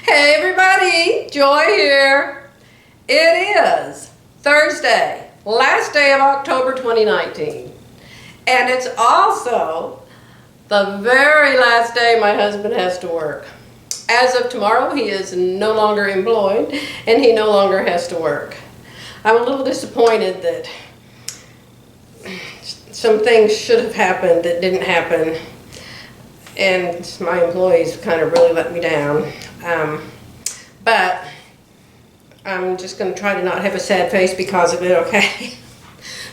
Hey everybody, Joy here. It is Thursday, last day of October 2019. And it's also the very last day my husband has to work. As of tomorrow, he is no longer employed and he no longer has to work. I'm a little disappointed that some things should have happened that didn't happen. And my employees kind of really let me down. But I'm just going to try to not have a sad face because of it, okay?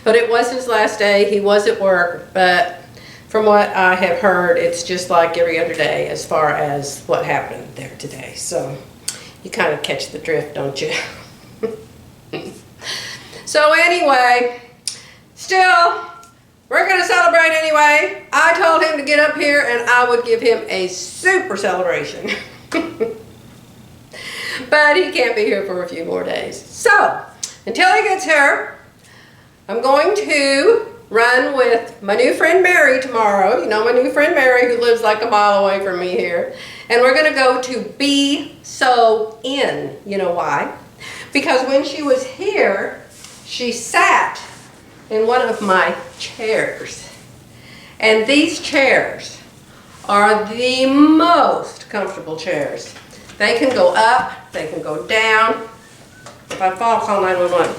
But it was his last day. He was at work, but from what I have heard, it's just like every other day as far as what happened there today. So you kind of catch the drift, don't you? So anyway, still, we're going to celebrate anyway. I told him to get up here and I would give him a super celebration. But he can't be here for a few more days. So, until he gets here, I'm going to run with my new friend Mary tomorrow. You know my new friend Mary who lives like a mile away from me here. And we're going to go to Be So In. You know why? Because when she was here, she sat in one of my chairs. And these chairs are the most comfortable chairs. They can go up, they can go down. If I fall, call 911.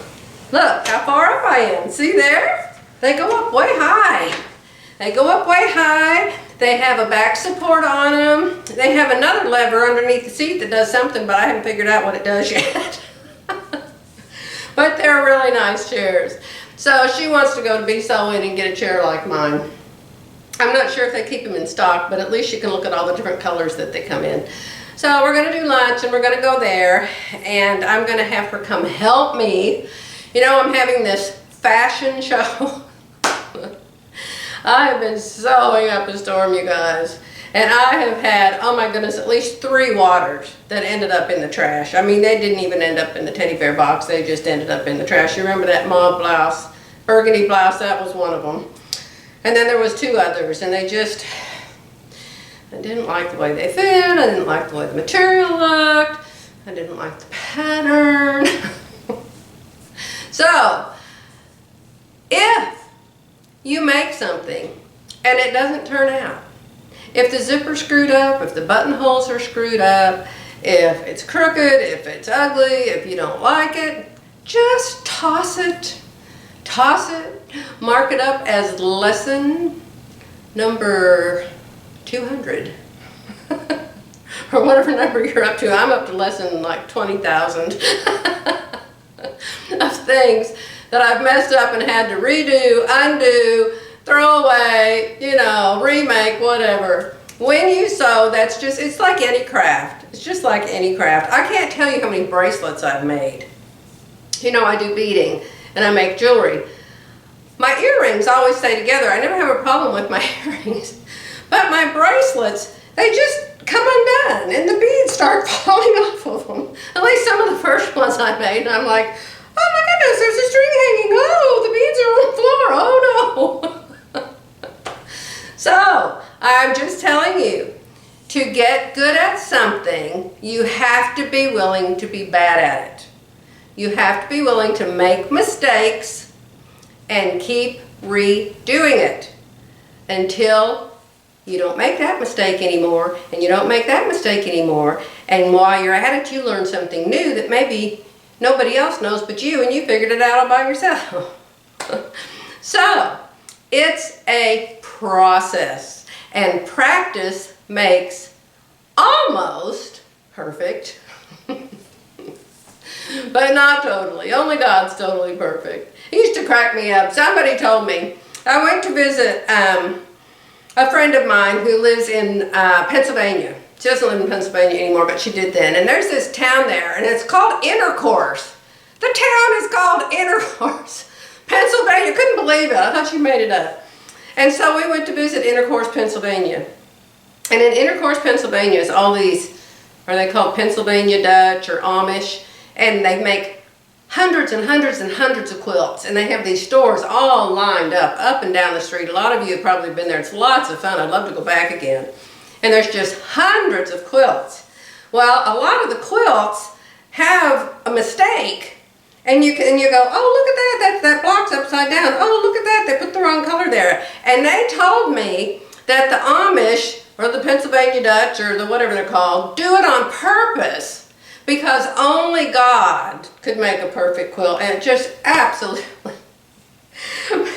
Look how far up I am. See there? They go up way high. They go up way high. They have a back support on them. They have another lever underneath the seat that does something, but I haven't figured out what it does yet. But they're really nice chairs. So she wants to go to Be So In and get a chair like mine. I'm not sure if they keep them in stock, but at least you can look at all the different colors that they come in. So we're going to do lunch and we're going to go there, and I'm going to have her come help me. You know, I'm having this fashion show. I have been sewing up a storm, you guys. And I have had, oh my goodness, at least 3 waters that ended up in the trash. I mean, they didn't even end up in the teddy bear box. They just ended up in the trash. You remember that mauve blouse, burgundy blouse? That was one of them. And then there was 2 others, and they just, I didn't like the way they fit. I didn't like the way the material looked. I didn't like the pattern. So, if you make something and it doesn't turn out, if the zipper's screwed up, if the buttonholes are screwed up, if it's crooked, if it's ugly, if you don't like it, just toss it. Toss it. Mark it up as lesson number 200. Or whatever number you're up to. I'm up to lesson like 20,000 of things that I've messed up and had to redo, undo, throw away, you know, remake, whatever. When you sew, that's just, it's like any craft. It's just like any craft. I can't tell you how many bracelets I've made. You know, I do beading and I make jewelry. My earrings always stay together. I never have a problem with my earrings. But my bracelets, they just come undone and the beads start falling off of them. At least some of the first ones I made, and I'm like, oh my goodness, there's a string hanging. Oh, the beads are on the floor. Oh no. So, I'm just telling you, to get good at something, you have to be willing to be bad at it. You have to be willing to make mistakes and keep redoing it until you don't make that mistake anymore, and you don't make that mistake anymore, and while you're at it, you learn something new that maybe nobody else knows but you, and you figured it out all by yourself. So, it's a process, and practice makes almost perfect, but not totally. Only God's totally perfect. It used to crack me up. Somebody told me, I went to visit a friend of mine who lives in Pennsylvania. She doesn't live in Pennsylvania anymore, but she did then. And there's this town there, and it's called Intercourse. The town is called Intercourse, Pennsylvania. Couldn't believe it. I thought she made it up. And so we went to visit Intercourse, Pennsylvania. And in Intercourse, Pennsylvania is all these, are they called Pennsylvania Dutch or Amish? And they make hundreds and hundreds and hundreds of quilts. And they have these stores all lined up and down the street. A lot of you have probably been there. It's lots of fun. I'd love to go back again. And there's just hundreds of quilts. Well, a lot of the quilts have a mistake, and you go, oh, look at that, that block's upside down. Oh, look at that, they put the wrong color there. And they told me that the Amish, or the Pennsylvania Dutch, or the whatever they're called, do it on purpose, because only God could make a perfect quilt. And it just absolutely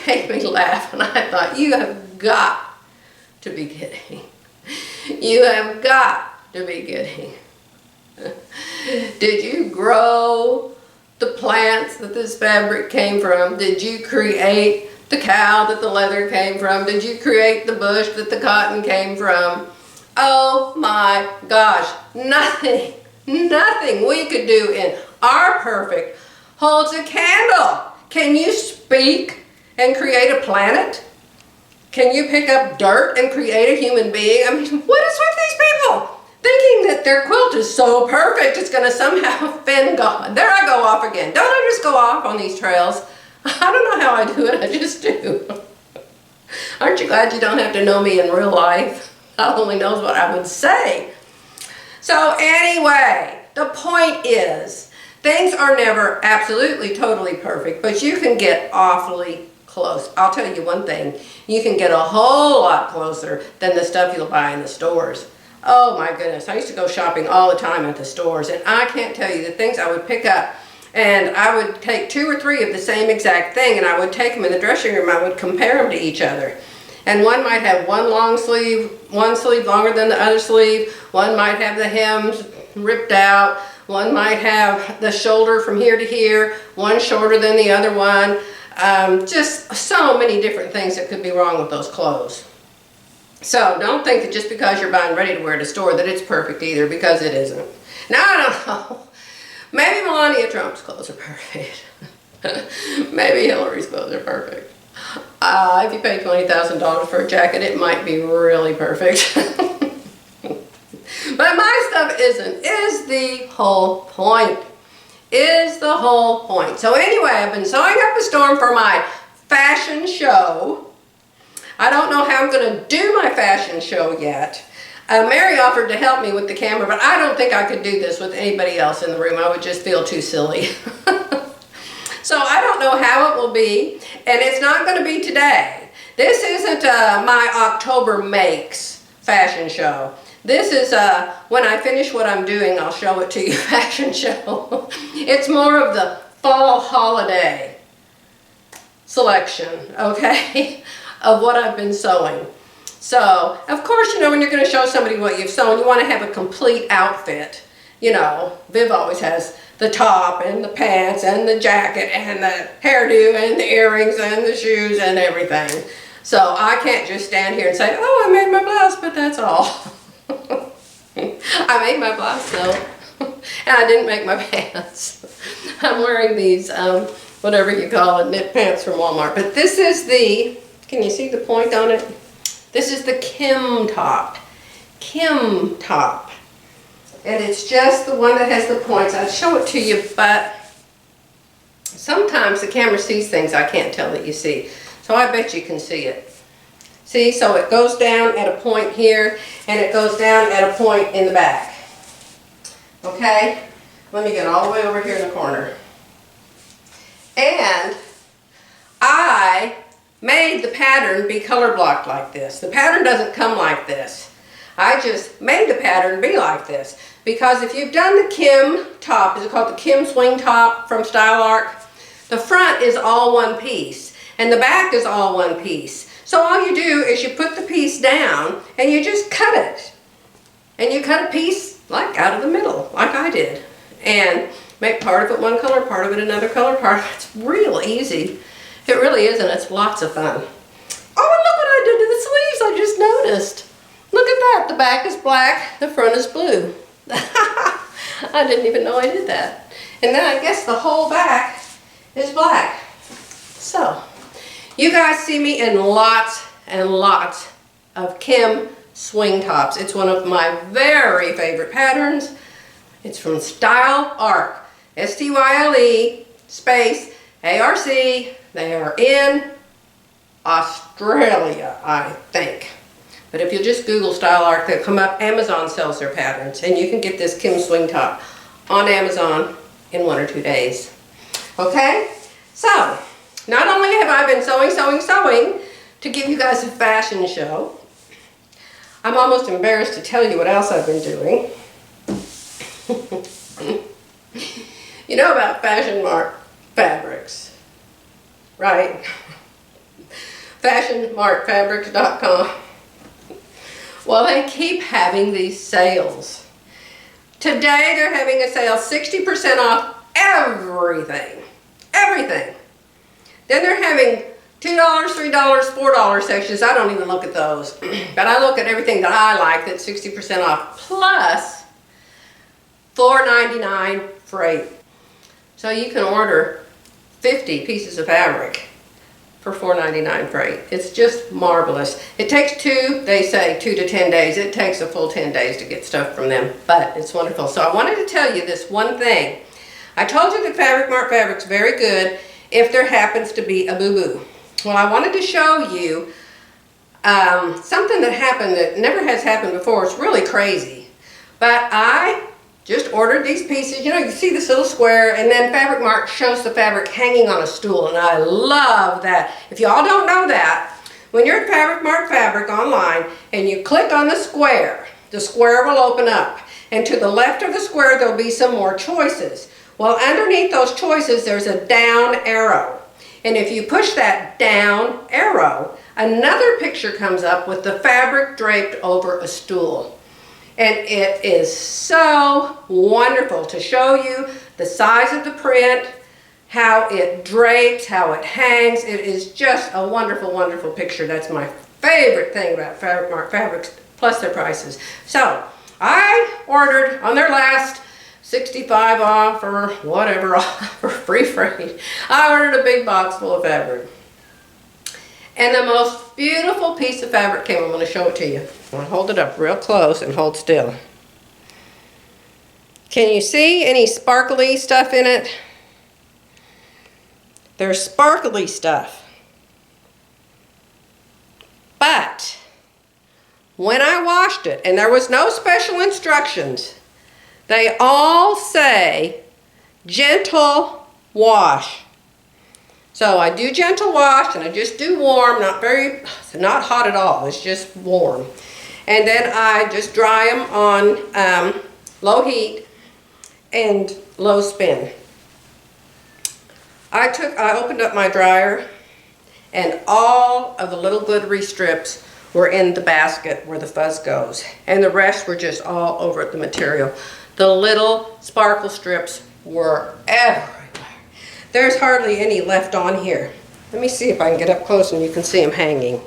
made me laugh. And I thought, you have got to be kidding. You have got to be kidding. Did you grow the plants that this fabric came from? Did you create the cow that the leather came from? Did you create the bush that the cotton came from? Oh my gosh, nothing we could do in our perfect holds a candle. Can you speak and create a planet? Can you pick up dirt and create a human being? I mean, what is with these people? Thinking that their quilt is so perfect, it's going to somehow offend God. There I go off again. Don't I just go off on these trails? I don't know how I do it, I just do. Aren't you glad you don't have to know me in real life? God only knows what I would say. So anyway, the point is, things are never absolutely totally perfect, but you can get awfully close. I'll tell you one thing, you can get a whole lot closer than the stuff you'll buy in the stores. Oh my goodness, I used to go shopping all the time at the stores, and I can't tell you the things I would pick up. And I would take 2 or 3 of the same exact thing, and I would take them in the dressing room. I would compare them to each other. And one might have one long sleeve, one sleeve longer than the other sleeve. One might have the hems ripped out. One might have the shoulder from here to here, one shorter than the other one. Just so many different things that could be wrong with those clothes. So don't think that just because you're buying ready to wear at a store that it's perfect either, because it isn't. Now I don't know. Maybe Melania Trump's clothes are perfect. Maybe Hillary's clothes are perfect. If you pay $20,000 for a jacket, it might be really perfect. But my stuff isn't, is the whole point. Is the whole point. So anyway, I've been sewing up a storm for my fashion show. I don't know how I'm going to do my fashion show yet. Mary offered to help me with the camera, but I don't think I could do this with anybody else in the room. I would just feel too silly. So I don't know how it will be, and it's not going to be today. This isn't my October Makes fashion show. This is when I finish what I'm doing, I'll show it to you fashion show. It's more of the fall holiday selection, okay, of what I've been sewing. So, of course, you know, when you're going to show somebody what you've sewn, you want to have a complete outfit. You know, Viv always has the top and the pants and the jacket and the hairdo and the earrings and the shoes and everything. So I can't just stand here and say, oh, I made my blouse, but that's all. I made my blouse though, and I didn't make my pants. I'm wearing these, whatever you call it, knit pants from Walmart. But this is the, can you see the point on it? This is the Kim top. Kim top. And it's just the one that has the points. I'll show it to you, but sometimes the camera sees things I can't tell that you see. So I bet you can see it. See, so it goes down at a point here, and it goes down at a point in the back. Okay? Let me get all the way over here in the corner. And I made the pattern be color blocked like this. The pattern doesn't come like this. I just made the pattern be like this. Because if you've done the Kim top, is it called the Kim swing top from Style Arc? The front is all one piece, and the back is all one piece. So all you do is you put the piece down, and you just cut it. And you cut a piece, like, out of the middle, like I did. And make part of it one color, part of it another color, part of it's real easy. It really is, and it's lots of fun. Oh, and look what I did to the sleeves, I just noticed. Look at that, the back is black, the front is blue. I didn't even know I did that. And then I guess the whole back is black. So, you guys see me in lots and lots of Kim swing tops. It's one of my very favorite patterns. It's from Style Arc. S-T-Y-L-E space A-R-C. They are in Australia, I think. But if you just Google Style Arc, they'll come up. Amazon sells their patterns, and you can get this Kim swing top on Amazon in 1 or 2 days. Okay? So, not only have I been sewing to give you guys a fashion show, I'm almost embarrassed to tell you what else I've been doing. You know about Fashion Mart fabrics, right? FashionMartFabrics.com. Well, they keep having these sales. Today they're having a sale 60% off everything. Everything. Then they're having $2, $3, $4 sections. I don't even look at those. But I look at everything that I like that's 60% off plus $4.99 freight. So you can order 50 pieces of fabric for $4.99 freight. It's just marvelous. It takes they say 2 to 10 days. It takes a full 10 days to get stuff from them, but it's wonderful. So I wanted to tell you this one thing. I told you that Fabric Mart Fabric's very good if there happens to be a boo-boo. Well, I wanted to show you something that happened that never has happened before. It's really crazy. But I just ordered these pieces. You know, you see this little square, and then Fabric Mart shows the fabric hanging on a stool, and I love that. If y'all don't know that, when you're at Fabric Mart Fabric online and you click on the square will open up. And to the left of the square, there'll be some more choices. Well, underneath those choices, there's a down arrow. And if you push that down arrow, another picture comes up with the fabric draped over a stool. And it is so wonderful to show you the size of the print, how it drapes, how it hangs. It is just a wonderful, wonderful picture. That's my favorite thing about Fabric Mart Fabrics, plus their prices. So I ordered on their last 65 off or whatever off for free freight. I ordered a big box full of fabric. And the most beautiful piece of fabric came. I'm going to show it to you. I'm going to hold it up real close and hold still. Can you see any sparkly stuff in it? There's sparkly stuff. But when I washed it, and there was no special instructions, they all say gentle wash. So I do gentle wash, and I just do warm, not hot at all, it's just warm. And then I just dry them on low heat and low spin. I opened up my dryer, and all of the little glittery strips were in the basket where the fuzz goes, and the rest were just all over the material. The little sparkle strips were everywhere. There's hardly any left on here. Let me see if I can get up close and you can see them hanging.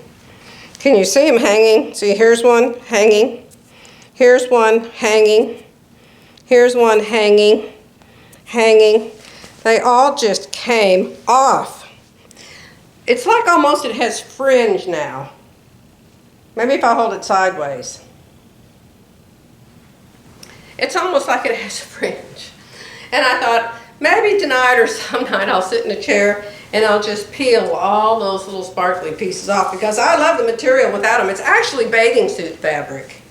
Can you see them hanging? See, here's one hanging. Here's one hanging. Here's one hanging. Hanging. They all just came off. It's like almost it has fringe now. Maybe if I hold it sideways. It's almost like it has fringe. And I thought, maybe tonight or some night I'll sit in a chair and I'll just peel all those little sparkly pieces off, because I love the material without them. It's actually bathing suit fabric.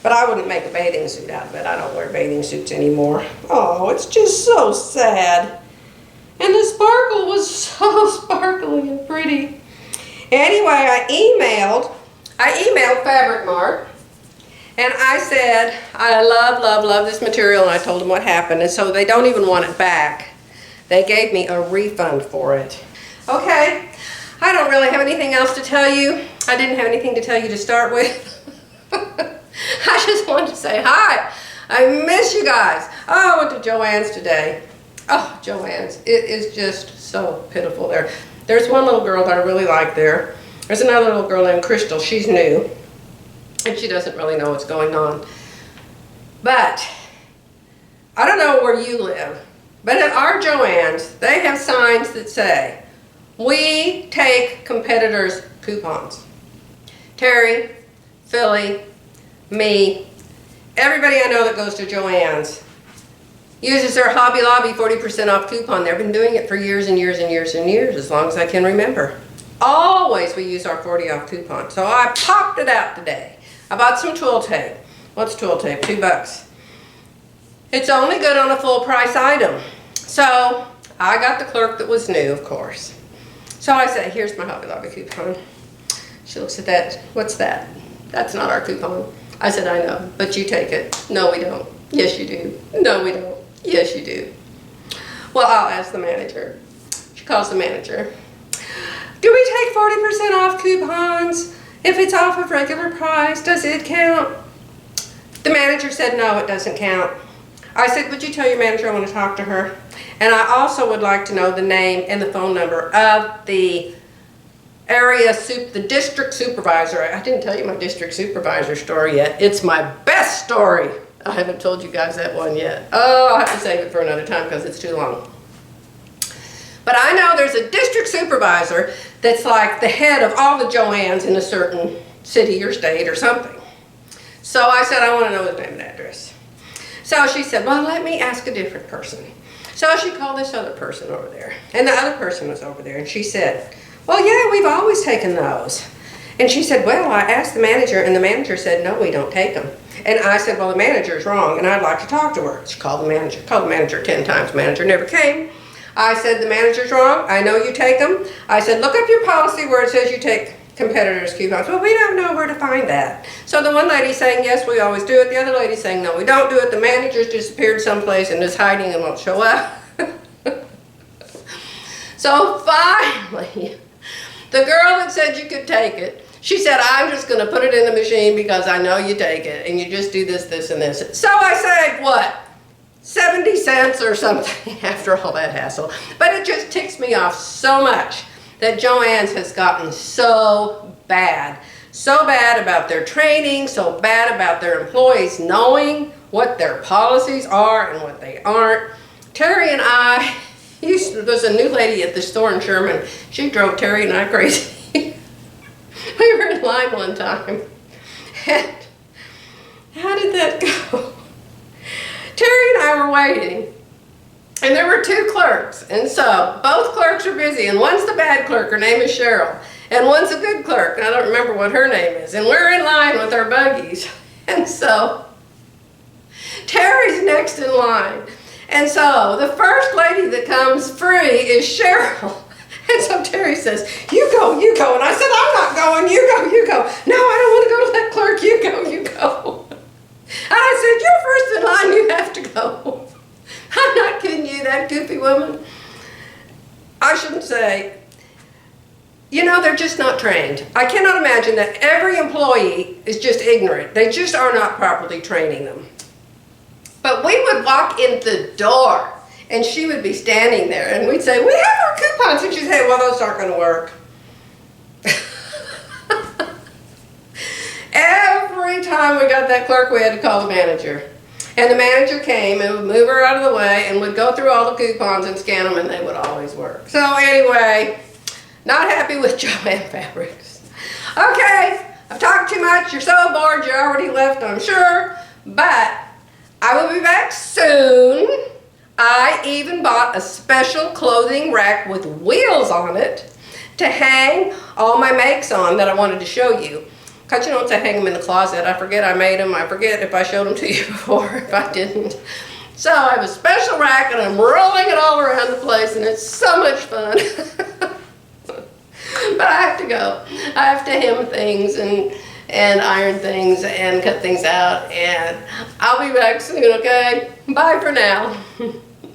But I wouldn't make a bathing suit out of it. I don't wear bathing suits anymore. Oh, it's just so sad. And the sparkle was so sparkly and pretty. Anyway, I emailed Fabric Mart. And I said, I love this material, and I told them what happened. And so they don't even want it back. They gave me a refund for it. Okay, I don't really have anything else to tell you. I didn't have anything to tell you to start with. I just wanted to say hi. I miss you guys. Oh, I went to Joann's today. Oh, Joann's. It is just so pitiful there. There's one little girl that I really like there. There's another little girl named Crystal. She's new. And she doesn't really know what's going on. But I don't know where you live, but at our Joann's, they have signs that say, we take competitors' coupons. Terry, Philly, me, everybody I know that goes to Joann's uses their Hobby Lobby 40% off coupon. They've been doing it for years and years and years and years, as long as I can remember. Always we use our 40 off coupon. So I popped it out today. I bought some twill tape. What's twill tape? $2. It's only good on a full price item. So I got the clerk that was new, of course. So I said, here's my Hobby Lobby coupon. She looks at that. What's that? That's not our coupon. I said, I know, but you take it. No, we don't. Yes, you do. No, we don't. Yes, you do. Well, I'll ask the manager. She calls the manager. Do we take 40% off coupons? If it's off of regular price, does it count? The manager said, no, it doesn't count. I said, would you tell your manager I want to talk to her? And I also would like to know the name and the phone number of the the district supervisor. I didn't tell you my district supervisor story yet. It's my best story. I haven't told you guys that one yet. Oh, I'll have to save it for another time because it's too long. But I know there's a district supervisor that's like the head of all the Joannes in a certain city or state or something. So I said, I want to know his name and address. So she said, well, let me ask a different person. So she called this other person over there. And the other person was over there. And she said, well, yeah, we've always taken those. And she said, well, I asked the manager, and the manager said, no, we don't take them. And I said, well, the manager's wrong, and I'd like to talk to her. She called the manager 10 times. The manager never came. I said, the manager's wrong. I know you take them. I said, look up your policy where it says you take competitors' coupons. Well, we don't know where to find that. So the one lady's saying, yes, we always do it. The other lady's saying, no, we don't do it. The manager's disappeared someplace and is hiding and won't show up. So finally, the girl that said you could take it, she said, I'm just going to put it in the machine because I know you take it and you just do this, this, and this. So I saved, what, 70 cents or something after all that hassle. But it just ticks me off so much that Joann's has gotten so bad about their training, so bad about their employees knowing what their policies are and what they aren't. Terry and I, there's a new lady at the store in Sherman. She drove Terry and I crazy. We were in line one time, and how did that go? Terry and I were waiting, and there were two clerks, and so both clerks are busy, and one's the bad clerk, her name is Cheryl, and one's a good clerk, and I don't remember what her name is, and we're in line with our buggies, and so Terry's next in line, and so the first lady that comes free is Cheryl. And so Terry says, you go, and I said, I'm not going, you go. No, I don't want to go to that clerk, you go. And I said, you're first in line, you have to go. I'm not kidding you, that goofy woman. I shouldn't say, you know, they're just not trained. I cannot imagine that every employee is just ignorant. They just are not properly training them. But we would walk in the door, and she would be standing there, and we'd say, we have our coupons. And she'd say, well, those aren't going to work. Every time we got that clerk, we had to call the manager. And the manager came and would move her out of the way and would go through all the coupons and scan them, and they would always work. So anyway, not happy with Joann Fabrics. Okay, I've talked too much. You're so bored, you already left, I'm sure. But I will be back soon. I even bought a special clothing rack with wheels on it to hang all my makes on that I wanted to show you. Because you know, once I hang them in the closet, I forget I made them. I forget if I showed them to you before, if I didn't. So I have a special rack and I'm rolling it all around the place and it's so much fun. But I have to go. I have to hem things and iron things and cut things out, and I'll be back soon, okay? Bye for now.